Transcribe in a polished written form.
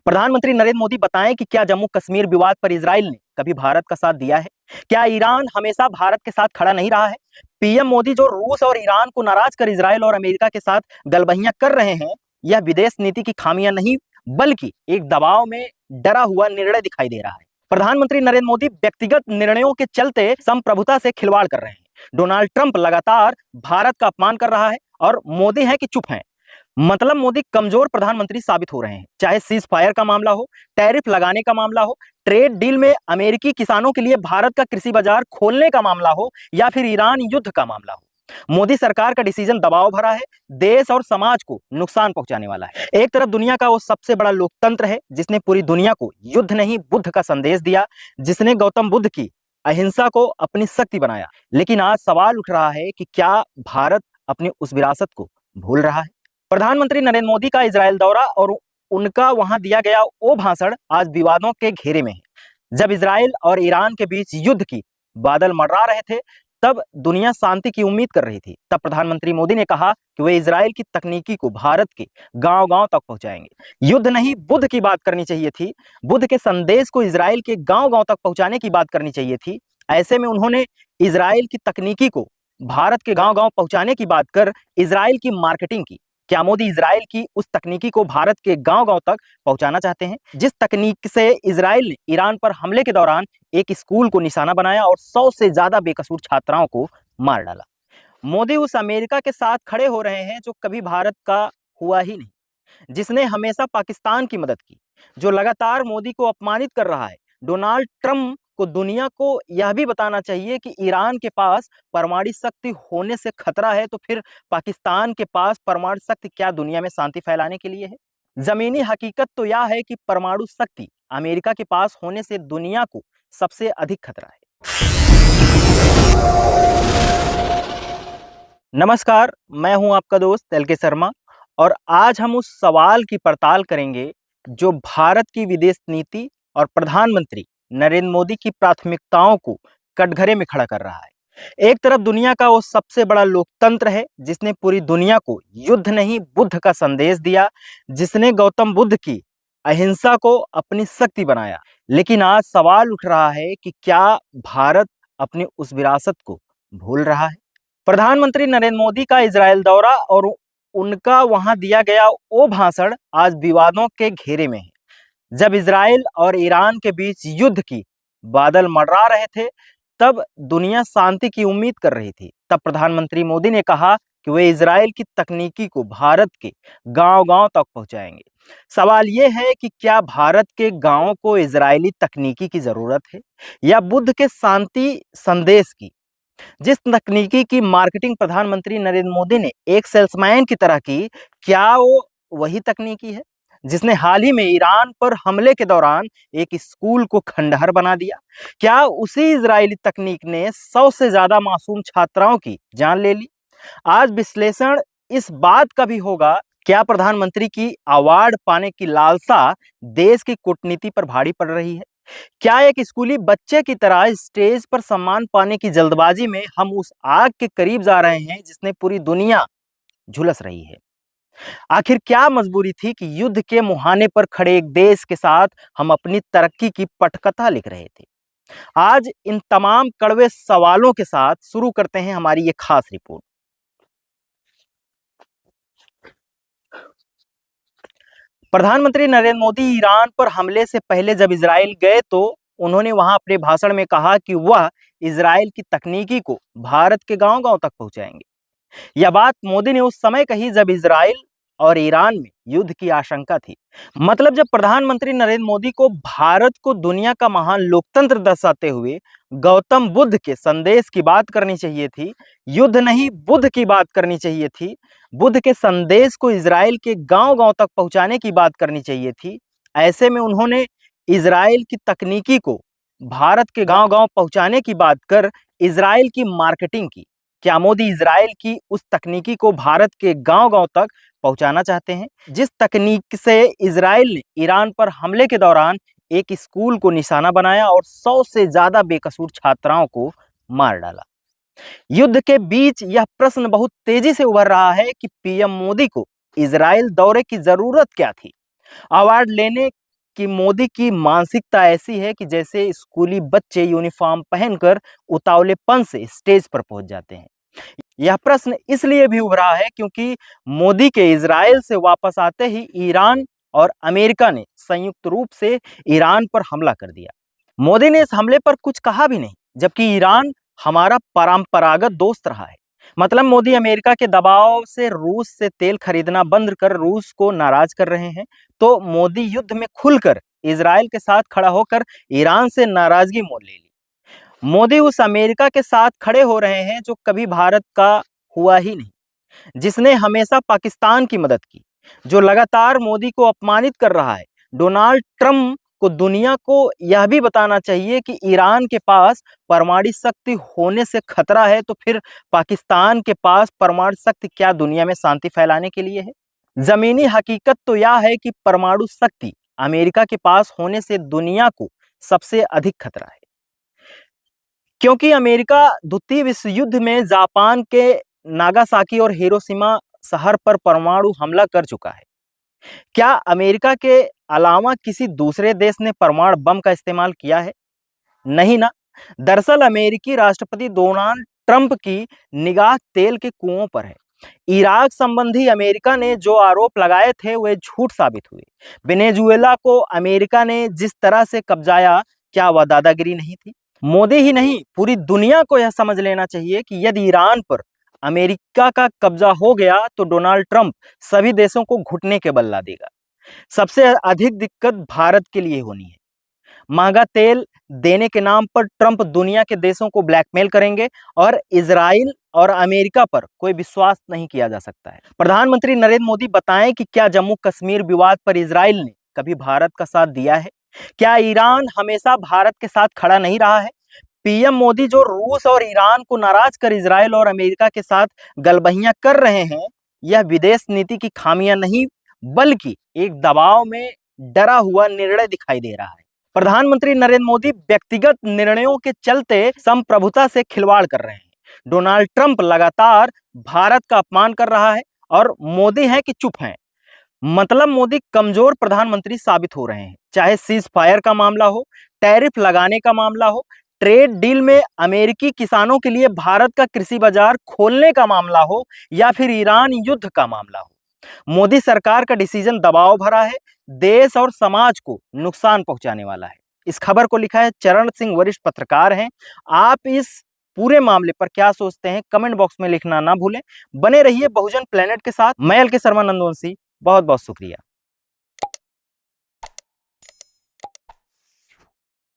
प्रधानमंत्री नरेंद्र मोदी बताएं कि क्या जम्मू कश्मीर विवाद पर इजराइल ने कभी भारत का साथ दिया है? क्या ईरान हमेशा भारत के साथ खड़ा नहीं रहा है? पीएम मोदी जो रूस और ईरान को नाराज कर इजराइल और अमेरिका के साथ गलबहियां कर रहे हैं, यह विदेश नीति की खामियां नहीं बल्कि एक दबाव में डरा हुआ निर्णय दिखाई दे रहा है। प्रधानमंत्री नरेंद्र मोदी व्यक्तिगत निर्णयों के चलते संप्रभुता से खिलवाड़ कर रहे हैं। डोनाल्ड ट्रंप लगातार भारत का अपमान कर रहा है और मोदी है कि चुप है। मतलब मोदी कमजोर प्रधानमंत्री साबित हो रहे हैं। चाहे सीज फायर का मामला हो, टैरिफ लगाने का मामला हो, ट्रेड डील में अमेरिकी किसानों के लिए भारत का कृषि बाजार खोलने का मामला हो या फिर ईरान युद्ध का मामला हो, मोदी सरकार का डिसीजन दबाव भरा है, देश और समाज को नुकसान पहुंचाने वाला है। एक तरफ दुनिया का वो सबसे बड़ा लोकतंत्र है जिसने पूरी दुनिया को युद्ध नहीं बुद्ध का संदेश दिया, जिसने गौतम बुद्ध की अहिंसा को अपनी शक्ति बनाया। लेकिन आज सवाल उठ रहा है कि क्या भारत अपनी उस विरासत को भूल रहा है? प्रधानमंत्री नरेंद्र मोदी का इजरायल दौरा और उनका वहां दिया गया वो भाषण आज विवादों के घेरे में है। जब इजराइल और ईरान के बीच युद्ध की बादल मंडरा रहे थे, तब दुनिया शांति की उम्मीद कर रही थी। तब प्रधानमंत्री मोदी ने कहा कि वे इजराइल की तकनीकी को भारत के गांव-गांव तक पहुंचाएंगे। युद्ध नहीं बुद्ध की बात करनी चाहिए थी, बुद्ध के संदेश को इजराइल के गांव-गांव तक पहुंचाने की बात करनी चाहिए थी। ऐसे में उन्होंने इजराइल की तकनीकी को भारत के गांव-गांव पहुंचाने की बात कर इजराइल की मार्केटिंग की। क्या मोदी इजराइल की उस तकनीकी को भारत के गांव-गांव तक पहुंचाना चाहते हैं जिस तकनीक से इजराइल ने ईरान पर हमले के दौरान एक स्कूल को निशाना बनाया और 100 से ज्यादा बेकसूर छात्राओं को मार डाला? मोदी उस अमेरिका के साथ खड़े हो रहे हैं जो कभी भारत का हुआ ही नहीं, जिसने हमेशा पाकिस्तान की मदद की, जो लगातार मोदी को अपमानित कर रहा है। डोनाल्ड ट्रंप को दुनिया को यह भी बताना चाहिए कि ईरान के पास परमाणु शक्ति होने से खतरा है, तो फिर पाकिस्तान के पास परमाणु शक्ति क्या दुनिया में शांति फैलाने के लिए है? जमीनी हकीकत तो यह है कि परमाणु शक्ति अमेरिका के पास होने से दुनिया को सबसे अधिक खतरा है। नमस्कार, मैं हूं आपका दोस्त एल के शर्मा और आज हम उस सवाल की पड़ताल करेंगे जो भारत की विदेश नीति और प्रधानमंत्री नरेंद्र मोदी की प्राथमिकताओं को कटघरे में खड़ा कर रहा है। एक तरफ दुनिया का वो सबसे बड़ा लोकतंत्र है जिसने पूरी दुनिया को युद्ध नहीं बुद्ध का संदेश दिया, जिसने गौतम बुद्ध की अहिंसा को अपनी शक्ति बनाया। लेकिन आज सवाल उठ रहा है कि क्या भारत अपनी उस विरासत को भूल रहा है? प्रधानमंत्री नरेंद्र मोदी का इजरायल दौरा और उनका वहां दिया गया वो भाषण आज विवादों के घेरे में है। जब इजराइल और ईरान के बीच युद्ध की बादल मंडरा रहे थे, तब दुनिया शांति की उम्मीद कर रही थी। तब प्रधानमंत्री मोदी ने कहा कि वे इजराइल की तकनीकी को भारत के गांव-गांव तक पहुंचाएंगे। सवाल यह है कि क्या भारत के गांवों को इजरायली तकनीकी की जरूरत है या बुद्ध के शांति संदेश की? जिस तकनीकी की मार्केटिंग प्रधानमंत्री नरेंद्र मोदी ने एक सेल्समैन की तरह की, क्या वो वही तकनीकी है जिसने हाल ही में ईरान पर हमले के दौरान एक स्कूल को खंडहर बना दिया? क्या उसी इजरायली तकनीक ने 100 से ज्यादा मासूम छात्राओं की जान ले ली? आज विश्लेषण इस बात का भी होगा, क्या प्रधानमंत्री की अवार्ड पाने की लालसा देश की कूटनीति पर भारी पड़ रही है? क्या एक स्कूली बच्चे की तरह स्टेज पर सम्मान पाने की जल्दबाजी में हम उस आग के करीब जा रहे हैं जिसने पूरी दुनिया झुलस रही है? आखिर क्या मजबूरी थी कि युद्ध के मुहाने पर खड़े एक देश के साथ हम अपनी तरक्की की पटकथा लिख रहे थे? आज इन तमाम कड़वे सवालों के साथ शुरू करते हैं हमारी ये खास रिपोर्ट। प्रधानमंत्री नरेंद्र मोदी ईरान पर हमले से पहले जब इजराइल गए तो उन्होंने वहां अपने भाषण में कहा कि वह इजराइल की तकनीकी को भारत के गांव-गांव तक पहुंचाएंगे। यह बात मोदी ने उस समय कही जब इजराइल और ईरान में युद्ध की आशंका थी। मतलब जब प्रधानमंत्री नरेंद्र मोदी को भारत को दुनिया का महान लोकतंत्र दर्शाते हुए गौतम बुद्ध के संदेश की बात करनी चाहिए थी, युद्ध नहीं बुद्ध की बात करनी चाहिए थी, बुद्ध के संदेश को इजराइल के गांव-गांव तक पहुंचाने की बात करनी चाहिए थी। ऐसे में उन्होंने इजराइल की तकनीकी को भारत के गांव-गांव पहुंचाने की बात कर इजराइल की मार्केटिंग की। क्या मोदी इजराइल की उस तकनीकी को भारत के गांव-गांव तक पहुंचाना चाहते हैं जिस तकनीक से इजराइल ने ईरान पर हमले के दौरान एक स्कूल को निशाना बनाया और 100 से ज्यादा बेकसूर छात्राओं को मार डाला? युद्ध के बीच यह प्रश्न बहुत तेजी से उभर रहा है कि पीएम मोदी को इजराइल दौरे की जरूरत क्या थी? अवार्ड लेने कि मोदी की मानसिकता ऐसी है कि जैसे स्कूली बच्चे यूनिफॉर्म पहनकर उतावलेपन से स्टेज पर पहुंच जाते हैं। यह प्रश्न इसलिए भी उभरा है क्योंकि मोदी के इजराइल से वापस आते ही ईरान और अमेरिका ने संयुक्त रूप से ईरान पर हमला कर दिया। मोदी ने इस हमले पर कुछ कहा भी नहीं, जबकि ईरान हमारा परंपरागत दोस्त रहा है। मतलब मोदी अमेरिका के दबाव से रूस से तेल खरीदना बंद कर रूस को नाराज कर रहे हैं, तो मोदी युद्ध में खुलकर इजराइल के साथ खड़ा होकर ईरान से नाराजगी मोल ले ली। मोदी उस अमेरिका के साथ खड़े हो रहे हैं जो कभी भारत का हुआ ही नहीं, जिसने हमेशा पाकिस्तान की मदद की, जो लगातार मोदी को अपमानित कर रहा है। डोनाल्ड ट्रंप को दुनिया को यह भी बताना चाहिए कि ईरान के पास परमाणु शक्ति होने से खतरा है, तो फिर पाकिस्तान के पास परमाणु शक्ति क्या दुनिया में शांति फैलाने के लिए है? जमीनी हकीकत तो यह है कि परमाणु शक्ति अमेरिका के पास होने से दुनिया को सबसे अधिक खतरा है, क्योंकि अमेरिका द्वितीय विश्व युद्ध में जापान के नागासाकी और हिरोशिमा शहर पर परमाणु हमला कर चुका है। क्या अमेरिका के अलावा किसी दूसरे देश ने परमाणु बम का इस्तेमाल किया है? नहीं ना। दरअसल अमेरिकी राष्ट्रपति डोनाल्ड ट्रंप की निगाह तेल के कुओं पर है। इराक संबंधी अमेरिका ने जो आरोप लगाए थे वे झूठ साबित हुए। वेनेजुएला को अमेरिका ने जिस तरह से कब्जाया, क्या वह दादागिरी नहीं थी? मोदी ही नहीं, पूरी दुनिया को यह समझ लेना चाहिए कि यदि ईरान पर अमेरिका का कब्जा हो गया तो डोनाल्ड ट्रंप सभी देशों को घुटने के बल ला देगा। सबसे अधिक दिक्कत भारत के लिए होनी है। महंगा तेल देने के नाम पर ट्रंप दुनिया के देशों को ब्लैकमेल करेंगे और इजराइल और अमेरिका पर कोई विश्वास नहीं किया जा सकता है। प्रधानमंत्री नरेंद्र मोदी बताएं कि क्या जम्मू कश्मीर विवाद पर इजराइल ने कभी भारत का साथ दिया है? क्या ईरान हमेशा भारत के साथ खड़ा नहीं रहा है? पीएम मोदी जो रूस और ईरान को नाराज कर इजराइल और अमेरिका के साथ गलबहियां कर रहे हैं, यह विदेश नीति की खामियां नहीं बल्कि एक दबाव में डरा हुआ निर्णय दिखाई दे रहा है। प्रधानमंत्री नरेंद्र मोदी व्यक्तिगत निर्णयों के चलते संप्रभुता से खिलवाड़ कर रहे हैं। डोनाल्ड ट्रंप लगातार भारत का अपमान कर रहा है और मोदी है कि चुप हैं। मतलब मोदी कमजोर प्रधानमंत्री साबित हो रहे हैं, चाहे सीज फायर का मामला हो, टैरिफ लगाने का मामला हो, ट्रेड डील में अमेरिकी किसानों के लिए भारत का कृषि बाजार खोलने का मामला हो, या फिर ईरान युद्ध का मामला हो। मोदी सरकार का डिसीजन दबाव भरा है, देश और समाज को नुकसान पहुंचाने वाला है। इस खबर को लिखा है चरण सिंह, वरिष्ठ पत्रकार हैं। आप इस पूरे मामले पर क्या सोचते हैं, कमेंट बॉक्स में लिखना ना भूलें। बने रहिए बहुजन प्लेनेट के साथ। मैं एल के शर्मा नंदवंशी, बहुत बहुत शुक्रिया।